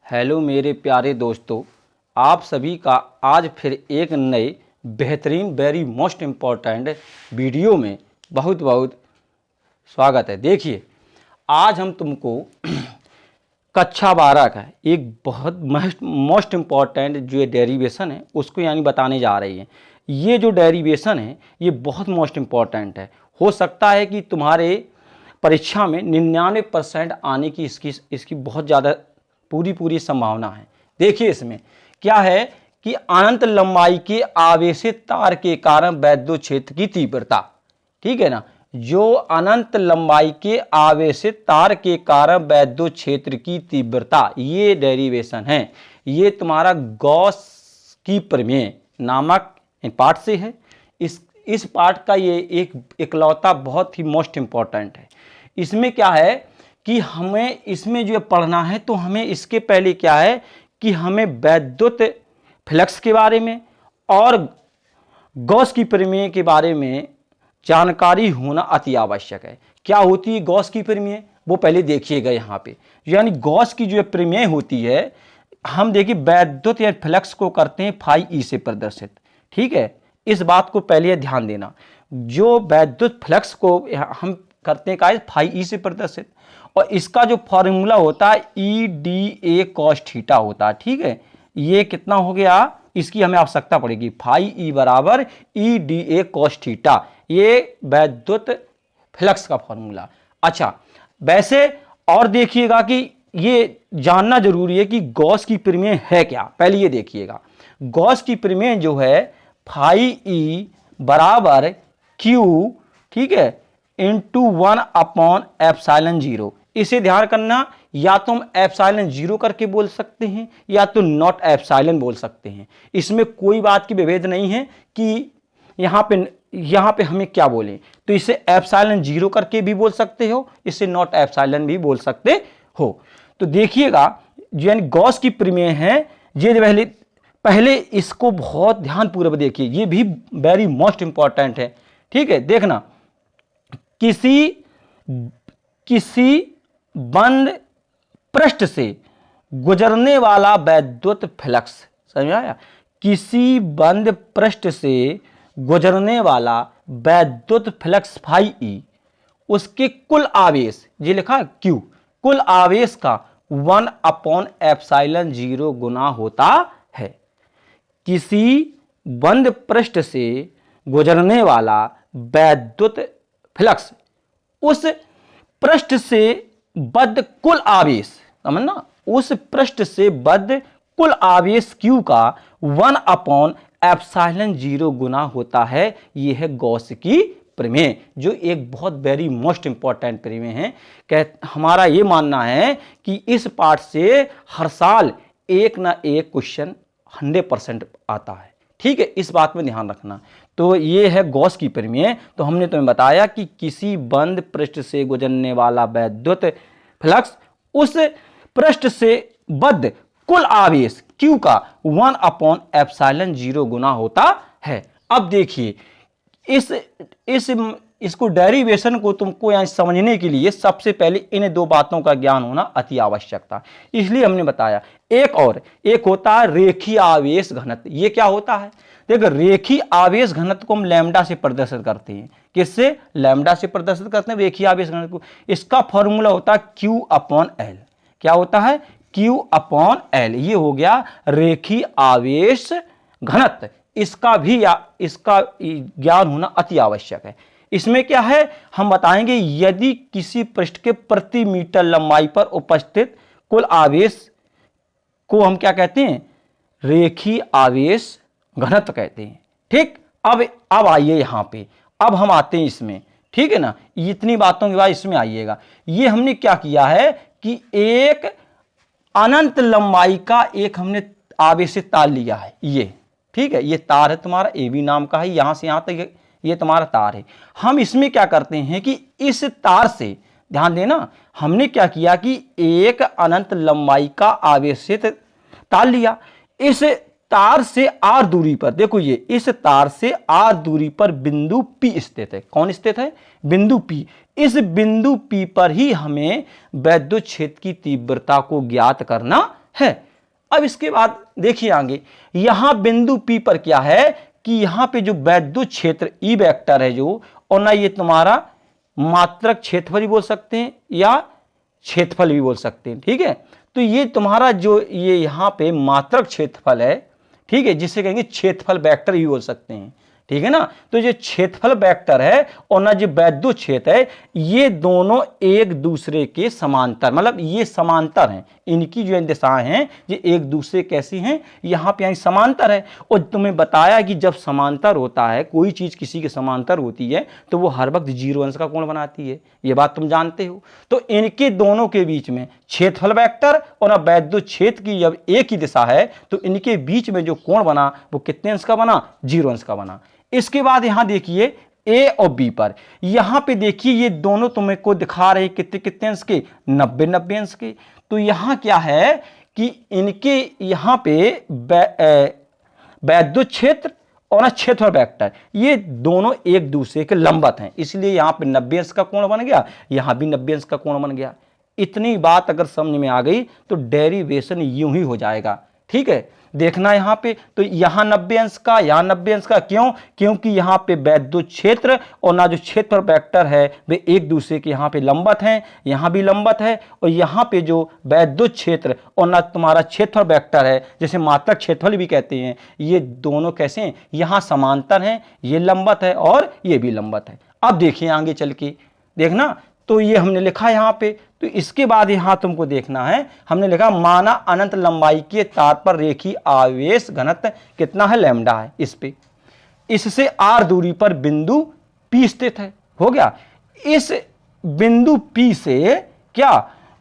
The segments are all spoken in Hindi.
हेलो मेरे प्यारे दोस्तों, आप सभी का आज फिर एक नए बेहतरीन वेरी मोस्ट इम्पॉर्टेंट वीडियो में बहुत बहुत स्वागत है। देखिए, आज हम तुमको कक्षा 12 का एक बहुत मोस्ट इम्पॉर्टेंट जो ये डेरिवेशन है उसको यानी बताने जा रही है। ये जो डेरिवेशन है ये बहुत मोस्ट इम्पॉर्टेंट है। हो सकता है कि तुम्हारे परीक्षा में 99% आने की इसकी बहुत ज़्यादा पूरी संभावना है। देखिए, इसमें क्या है कि अनंत लंबाई के आवेशित तार के कारण वैद्युत क्षेत्र की तीव्रता, ठीक है ना, जो अनंत लंबाई के आवेशित तार के कारण वैद्युत क्षेत्र की तीव्रता, ये डेरिवेशन है। ये तुम्हारा गॉस की प्रमेय नामक पार्ट से है। इस पार्ट का ये एक इकलौता बहुत ही मोस्ट इंपॉर्टेंट है। इसमें क्या है कि हमें इसमें जो पढ़ना है तो हमें इसके पहले क्या है कि हमें वैद्युत फ्लक्स के बारे में और गॉस की प्रमेय के बारे में जानकारी होना अति आवश्यक है। क्या होती है गॉस की प्रमेय, वो पहले देखिएगा यहाँ पे। यानी गॉस की जो प्रमेय होती है, हम देखिए वैद्युत या फ्लक्स को करते हैं फाई ई से प्रदर्शित, ठीक है। इस बात को पहले ध्यान देना, जो वैद्युत फ्लक्स को हम करते हैं का फाई ई से प्रदर्शित, और इसका जो फॉर्मूला होता है E D A cos theta होता है, ठीक है। ये कितना हो गया, इसकी हमें आवश्यकता पड़ेगी, फाई ई बराबर E D A cos theta, ये वैद्युत फ्लक्स का फॉर्मूला। अच्छा, वैसे और देखिएगा कि ये जानना जरूरी है कि गॉस की प्रमेय है क्या। पहले ये देखिएगा, गॉस की प्रमेय जो है फाई ई बराबर क्यू, ठीक है, इंटू 1/एप्सिलॉन 0। इसे ध्यान करना, या तो हम एप्सिलॉन 0 करके बोल सकते हैं या तो नॉट एप्सिलॉन बोल सकते हैं। इसमें कोई बात की विभेद नहीं है कि यहाँ पे हमें क्या बोलें। तो इसे एप्सिलॉन 0 करके भी बोल सकते हो, इसे नॉट एप्सिलॉन भी बोल सकते हो। तो देखिएगा, यानी गॉस की प्रमेय है ये। पहले इसको बहुत ध्यानपूर्वक देखिए, ये भी वेरी मोस्ट इंपॉर्टेंट है, ठीक है। देखना, किसी बंद पृष्ठ से गुजरने वाला वैद्युत फ्लक्स, समझ में आया? किसी बंद पृष्ठ से गुजरने वाला वैद्युत फ्लक्स फाई ई, उसके कुल आवेश, ये लिखा है क्यू, कुल आवेश का 1/एप्सिलॉन 0 गुना होता है। किसी बंद पृष्ठ से गुजरने वाला वैद्युत फ्लक्स, उस पृष्ठ से बद्ध कुल आवेश, समझना, उस पृष्ठ से बद्ध कुल आवेश Q का 1/एप्सिलॉन 0 गुना होता है। यह है गॉस की प्रमेय, जो एक बहुत वेरी मोस्ट इंपॉर्टेंट प्रमेय है। हमारा ये मानना है कि इस पाठ से हर साल एक ना एक क्वेश्चन 100% आता है, ठीक है। इस बात में ध्यान रखना। तो ये है गॉस की प्रमेय। तो हमने तुम्हें बताया कि किसी बंद पृष्ठ से गुजरने वाला वैद्युत फ्लक्स, उस पृष्ठ से बद्ध कुल आवेश Q का 1/एप्सिलॉन 0 गुना होता है। अब देखिए, इसको डेरिवेशन को तुमको यहाँ समझने के लिए सबसे पहले इन दो बातों का ज्ञान होना अति आवश्यक था, इसलिए हमने बताया। एक होता है रेखीय आवेश घनत्व। ये क्या होता है? देखो, रेखीय आवेश घनत्व को हम लैम्डा से प्रदर्शित करते हैं। किससे? लैम्डा से प्रदर्शित करते हैं रेखीय आवेश घनत्व को। इसका फॉर्मूला होता है Q/L। क्या होता है? Q/L। ये हो गया रेखीय आवेश घनत्व। इसका ज्ञान होना अति आवश्यक है। इसमें क्या है, हम बताएंगे, यदि किसी पृष्ठ के प्रति मीटर लंबाई पर उपस्थित कुल आवेश को हम क्या कहते हैं? रेखीय आवेश घनत्व कहते हैं, ठीक। अब आइए यहां पे, अब हम आते हैं इसमें, ठीक है ना। इतनी बातों के बाद इसमें आइएगा। ये हमने क्या किया है कि एक अनंत लंबाई का एक हमने आवेशित तार लिया है, ये, ठीक है। ये तार है तुम्हारा AB नाम का है, यहां से यहां तक ये तुम्हारा तार है। हम इसमें क्या करते हैं कि इस तार से, ध्यान देना, हमने क्या किया कि एक अनंत लंबाई का आवेशित तार लिया। इस तार से R दूरी पर, देखो ये, इस तार से R दूरी पर बिंदु P स्थित है। कौन स्थित है? बिंदु P। इस बिंदु P पर ही हमें वैद्युत क्षेत्र की तीव्रता को ज्ञात करना है। अब इसके बाद देखिए आगे, यहां बिंदु P पर क्या है कि यहां पे जो वैद्युत क्षेत्र E वेक्टर है जो, और ना ये तुम्हारा मात्रक क्षेत्रफल भी बोल सकते हैं या क्षेत्रफल भी बोल सकते हैं, ठीक है। तो ये तुम्हारा जो ये यहां पे मात्रक क्षेत्रफल है, ठीक है, जिसे कहेंगे क्षेत्रफल वेक्टर भी बोल सकते हैं, ठीक है ना। तो जो क्षेत्रफल वेक्टर है और ना जो वैद्युत क्षेत्र है, ये दोनों एक दूसरे के समांतर, मतलब ये समांतर हैं, इनकी जो दिशाएं हैं ये एक दूसरे कैसी हैं, यहां पे यानी समांतर है। और तुम्हें बताया कि जब समांतर होता है, कोई चीज किसी के समांतर होती है तो वो हर वक्त 0 अंश का कोण बनाती है, ये बात तुम जानते हो। तो इनके दोनों के बीच में क्षेत्रफल वेक्टर और ना वैद्युत क्षेत्र की जब एक ही दिशा है तो इनके बीच में जो कोण बना वो कितने अंश का बना, 0 अंश का बना। इसके बाद यहां देखिए ए और बी पर, यहां पे देखिए ये दोनों तुम्हें को दिखा रहे कितने कितने अंश के, 90 अंश के। तो यहां क्या है कि इनके यहां पे वैद्युत क्षेत्र और क्षेत्रफल वेक्टर ये दोनों एक दूसरे के लंबवत हैं, इसलिए यहां पे 90 अंश का कोण बन गया, यहां भी 90 अंश का कोण बन गया। इतनी बात अगर समझ में आ गई तो डेरिवेशन यूं ही हो जाएगा, ठीक है। देखना यहां पे, तो यहां 90 अंश का, यहां 90 अंश का, क्यों, क्योंकि यहां पे वैद्युत क्षेत्र और ना जो क्षेत्रफल वेक्टर है वे एक दूसरे के यहां पे लंबवत हैं, यहां भी लंबवत है। और यहां पे जो वैद्युत क्षेत्र और ना तुम्हारा क्षेत्रफल वेक्टर है, जैसे मात्रक क्षेत्रफल भी कहते हैं, ये दोनों कैसे हैं, यहां समांतर हैं, ये लंबवत है और ये भी लंबवत है। अब देखिए आगे चल के देखना, तो ये हमने लिखा यहां पे। तो इसके बाद यहां तुमको देखना है, हमने लिखा माना अनंत लंबाई के तार पर रेखीय आवेश घनत्व कितना है, लैम्डा है इस पे, इससे r दूरी पर बिंदु P स्थित है, हो गया। इस बिंदु P से क्या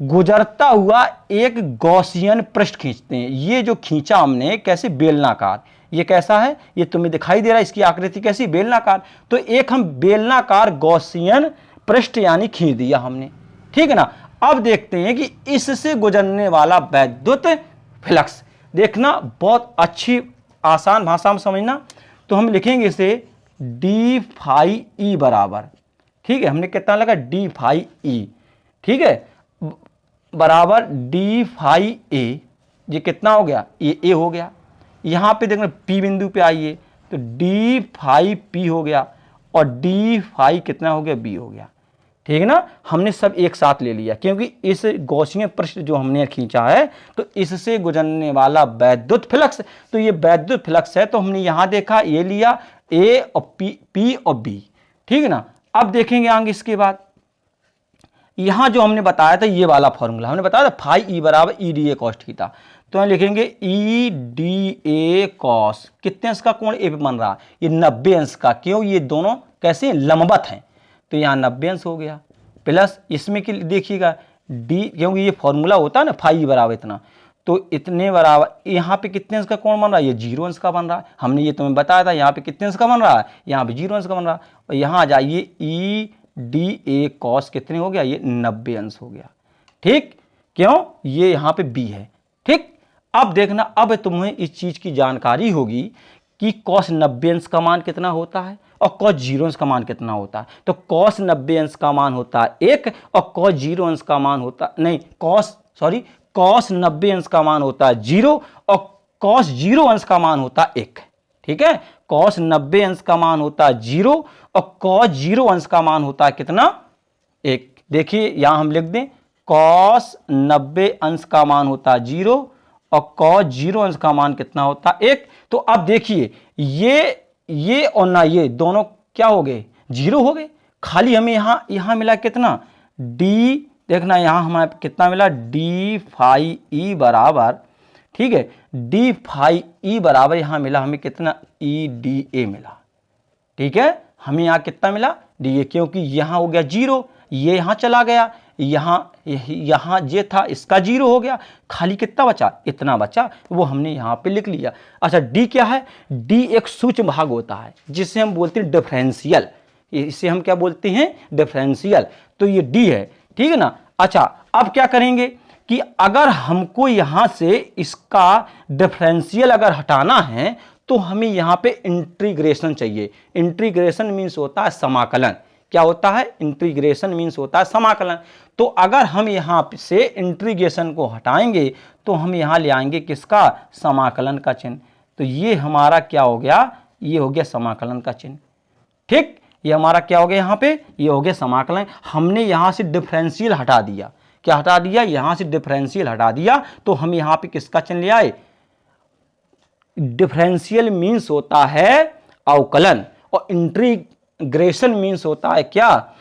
गुजरता हुआ एक गॉसियन पृष्ठ खींचते हैं। ये जो खींचा हमने कैसे, बेलनाकार, ये कैसा है, ये तुम्हें दिखाई दे रहा है, इसकी आकृति कैसी, बेलनाकार। तो एक हम बेलनाकार गॉसियन पृष्ठ यानी खींच दिया हमने, ठीक है ना। अब देखते हैं कि इससे गुजरने वाला वैद्युत फ्लक्स, देखना बहुत अच्छी आसान भाषा में समझना। तो हम लिखेंगे इसे डी फाई ई बराबर, ठीक है, हमने कितना लगा, डी फाई ई, ठीक है, बराबर डी फाई ए, ये कितना हो गया, ये ए हो गया। यहां पे देखना पी बिंदु पे आइए तो डी फाई पी हो गया और डी फाई कितना हो गया, बी हो गया, ठीक है ना। हमने सब एक साथ ले लिया क्योंकि इस गॉसियन पृष्ठ जो हमने खींचा है तो इससे गुजरने वाला वैद्युत फ्लक्स, तो ये वैद्युत फ्लक्स है, तो हमने यहां देखा ये लिया ए और पी और बी, ठीक है ना। अब देखेंगे आगे इसके बाद, यहां जो हमने बताया था ये वाला फॉर्मूला हमने बताया था, फाई ई बराबर E D A cos theta. तो हम लिखेंगे ई डी ए कॉस, कितने अंश का कोण ए पे बन रहा, ये 90 अंश का, क्यों, ये दोनों कैसे लंबवत हैं, तो यहाँ 90 अंश हो गया। प्लस इसमें देखिएगा डी, क्योंकि ये फॉर्मूला होता है ना फाई बराबर इतना, तो इतने बराबर यहाँ पे कितने अंश का कोण बन रहा है, ये 0 अंश का बन रहा है। हमने ये तुम्हें बताया था यहाँ पे कितने अंश का बन रहा है, यहाँ पे 0 अंश का बन रहा है। और यहाँ आ जाइए ई डी ए कॉस कितने हो गया, ये 90 अंश हो गया, ठीक, क्यों, ये यहाँ पे बी है, ठीक। अब देखना, अब तुम्हें इस चीज की जानकारी होगी कि कॉस 90 अंश का मान कितना होता है और कॉस 0 अंश का मान कितना होता है। तो कॉस 90 अंश का मान होता है 1 और कॉस 0 अंश का मान होता नहीं, कॉस 90 अंश का मान होता है 0 और कॉस 0 अंश का मान होता है 1, ठीक है। कॉस 90 अंश का मान होता है 0 और कॉस 0 अंश का मान होता है कितना, 1। देखिए यहां हम लिख दें कॉस 90 अंश का मान होता है 0 और कॉस 0 अंश का मान कितना होता है, 1। तो अब देखिए ये और ना ये दोनों क्या हो गए, 0 हो गए। खाली हमें यहां मिला कितना, डी, देखना यहां हमें कितना मिला, डी फाई ई बराबर, ठीक है, डी फाई ई बराबर यहां मिला हमें कितना, ई डी ए मिला, ठीक है। हमें यहां कितना मिला, डी ए, क्योंकि यहां हो गया 0, ये यहां चला गया, यहां ये था, इसका 0 हो गया, खाली कितना बचा, इतना बचा, वो हमने यहां पे लिख लिया। अच्छा डी क्या है, डी एक सूक्ष्म भाग होता है जिसे हम बोलते हैं डिफरेंशियल, इसे हम क्या बोलते हैं, डिफरेंशियल। तो ये डी है, ठीक है ना। अच्छा अब क्या करेंगे कि अगर हमको यहां से इसका डिफरेंशियल अगर हटाना है तो हमें यहां पे इंटीग्रेशन चाहिए। इंटीग्रेशन मीन्स होता है समाकलन, क्या होता है, इंटीग्रेशन मीन्स होता है समाकलन। तो अगर हम यहाँ से इंटीग्रेशन को हटाएंगे तो हम यहाँ ले आएंगे किसका, समाकलन का चिन्ह। तो ये हमारा क्या हो गया, ये हो गया समाकलन का चिन्ह। ठीक, ये हमारा क्या हो गया, यहाँ पे ये हो गया समाकलन। हमने यहाँ से डिफरेंशियल हटा दिया, क्या हटा दिया, यहाँ से डिफरेंशियल हटा दिया, तो हम यहाँ पे किसका चिन्ह ले आए, डिफरेंशियल मीन्स होता है अवकलन, और इंटीग्रेशन मीन्स होता है क्या,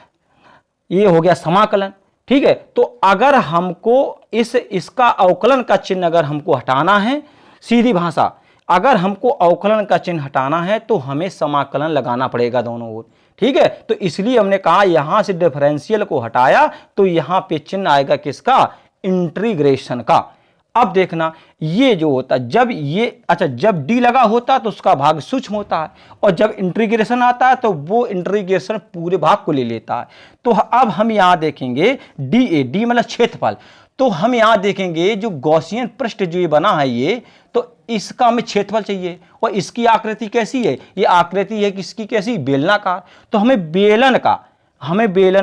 ये हो गया समाकलन। ठीक है, तो अगर हमको इसका अवकलन का चिन्ह अगर हमको हटाना है, सीधी भाषा, अगर हमको अवकलन का चिन्ह हटाना है तो हमें समाकलन लगाना पड़ेगा दोनों ओर। ठीक है, तो इसलिए हमने कहा यहां से डिफरेंशियल को हटाया तो यहां पे चिन्ह आएगा किसका, इंटीग्रेशन का। अब देखना ये जो होता है, जब ये अच्छा जब डी लगा होता है तो उसका भाग सूक्ष्म होता है, और जब इंटीग्रेशन आता है तो वो इंटीग्रेशन पूरे भाग को ले लेता है। तो अब हम यहां देखेंगे डी मतलब क्षेत्रफल, तो हम यहां देखेंगे जो गॉसियन पृष्ठ जो ये बना है ये, तो इसका हमें क्षेत्रफल चाहिए, और इसकी आकृति कैसी है, ये आकृति है किसकी, कैसी, बेलनाकार। तो हमें बेलन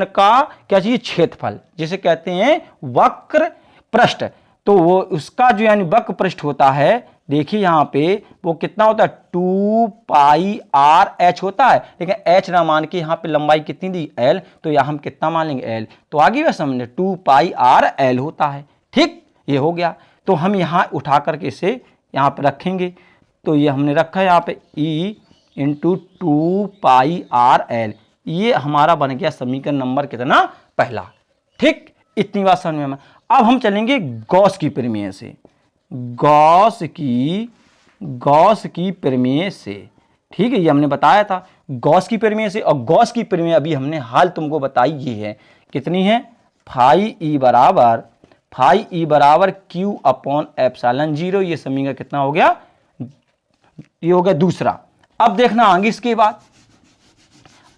का क्या चाहिए, क्षेत्रफल, जिसे कहते हैं वक्र पृष्ठ। तो वो उसका जो यानी वक्र पृष्ठ होता है, देखिए यहाँ पे वो कितना होता है, 2πr h होता है, लेकिन h ना मान के यहाँ पे लंबाई कितनी दी, l, तो यहाँ हम कितना मान लेंगे, l, तो आगे भी समझे 2πr l होता है। ठीक, ये हो गया। तो हम यहाँ उठा करके इसे यहाँ पे रखेंगे, तो ये हमने रखा है यहाँ पे e इंटू 2πr l, ये हमारा बन गया समीकरण नंबर कितना, पहला। ठीक, इतनी बात समझ में। अब हम चलेंगे गॉस की प्रमेय से, गॉस की प्रमेय से। ठीक है, ये हमने बताया था गॉस की प्रमेय से, और गॉस की प्रमेय अभी हमने हाल तुमको बताई, ये है कितनी है, फाई ई बराबर क्यू अपॉन एप्सिलॉन 0, ये समीकरण कितना हो गया, ये हो गया दूसरा। अब देखना आगे इसके बाद,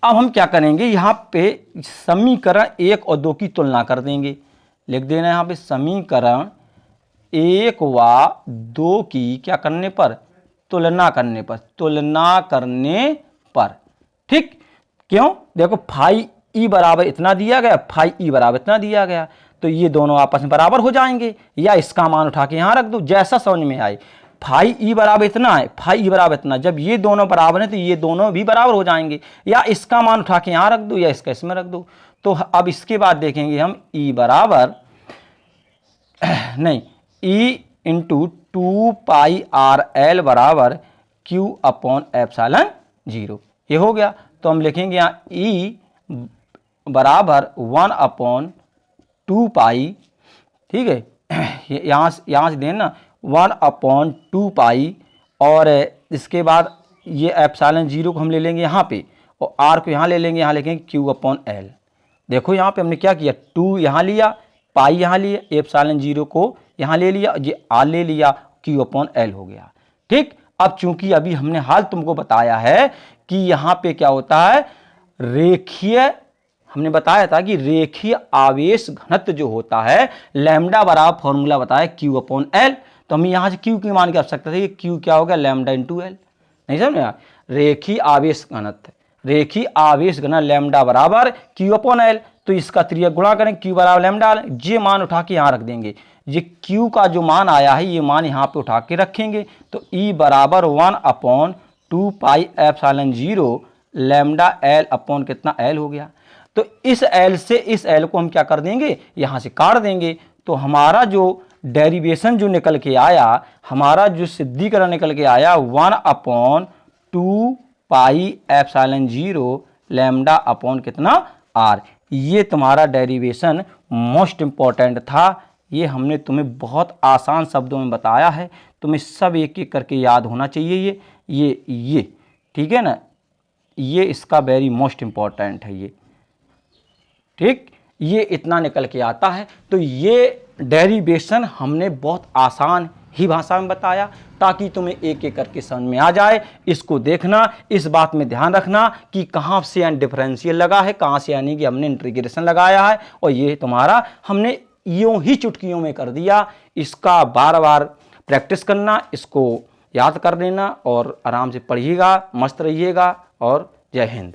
अब हम क्या करेंगे, यहां पे समीकरण 1 और 2 की तुलना कर देंगे, लिख देना यहां पे समीकरण 1 व 2 की क्या करने पर, तुलना करने पर। ठीक, क्यों, देखो फाई ई बराबर इतना दिया गया, फाई ई बराबर इतना दिया गया, तो ये दोनों आपस में बराबर हो जाएंगे, या इसका मान उठा के यहां रख दो, जैसा समझ में आए। फाई ई बराबर इतना है, फाई ई बराबर इतना, जब ये दोनों बराबर हैं तो ये दोनों भी बराबर हो जाएंगे, या इसका मान उठा के यहां रख दो या इसका इसमें रख दो। तो अब इसके बाद देखेंगे हम ई बराबर नहीं, ई इंटू 2πr l बराबर क्यू अपॉन एप्सिलॉन 0, ये हो गया। तो हम लिखेंगे यहाँ ई बराबर 1/2π, ठीक है, यहाँ से देना 1/2π, और इसके बाद ये एप्सिलॉन 0 को हम ले लेंगे यहाँ पे, और r को यहाँ ले लेंगे, यहाँ लिखेंगे क्यू अपॉन l। देखो यहाँ पे हमने क्या किया, 2 यहाँ लिया, पाई यहाँ लिया, एप्सिलॉन 0 को यहाँ ले लिया, ये r ले लिया, क्यू अपॉन l हो गया। ठीक, अब चूंकि अभी हमने हाल तुमको बताया है कि यहाँ पे क्या होता है, रेखीय, हमने बताया था कि रेखीय आवेश घनत्व जो होता है लैम्डा बराबर फॉर्मूला बताया क्यू अपॉन एल, तो हमें यहाँ से क्यू की मान की आवश्यकता थी, क्यू क्या होगा, लैम्डा इंटू एल। नहीं समझे, रेखीय आवेश घनत्व लैम्डा बराबर क्यू अपॉन एल, तो इसका त्रिज्या गुणा करें, क्यू बराबर लैम्डा, ये मान उठा के यहाँ रख देंगे, ये क्यू का जो मान आया है ये मान यहाँ पे उठा के रखेंगे, तो ई बराबर 1/2π एप्सिलॉन 0 लैम्डा एल अपॉन कितना एल हो गया। तो इस एल से इस एल को हम क्या कर देंगे, यहाँ से काट देंगे, तो हमारा जो डेरिवेशन जो निकल के आया, हमारा जो सिद्धीकरण निकल के आया 1/2π एप्सिलॉन 0 लैम्डा अपॉन कितना आर। ये तुम्हारा डेरिवेशन मोस्ट इंपॉर्टेंट था, ये हमने तुम्हें बहुत आसान शब्दों में बताया है, तुम्हें सब एक एक करके याद होना चाहिए ये ठीक है ना, ये इसका वेरी मोस्ट इंपॉर्टेंट है ये। ठीक, ये इतना निकल के आता है। तो ये डेरिवेशन हमने बहुत आसान ही भाषा में बताया ताकि तुम्हें एक एक करके समझ में आ जाए। इसको देखना, इस बात में ध्यान रखना कि कहाँ से यानी डिफरेंशियल लगा है, कहाँ से यानी कि हमने इंटीग्रेशन लगाया है, और ये तुम्हारा हमने यूं ही चुटकियों में कर दिया। इसका बार बार प्रैक्टिस करना, इसको याद कर लेना और आराम से पढ़िएगा, मस्त रहिएगा, और जय हिंद।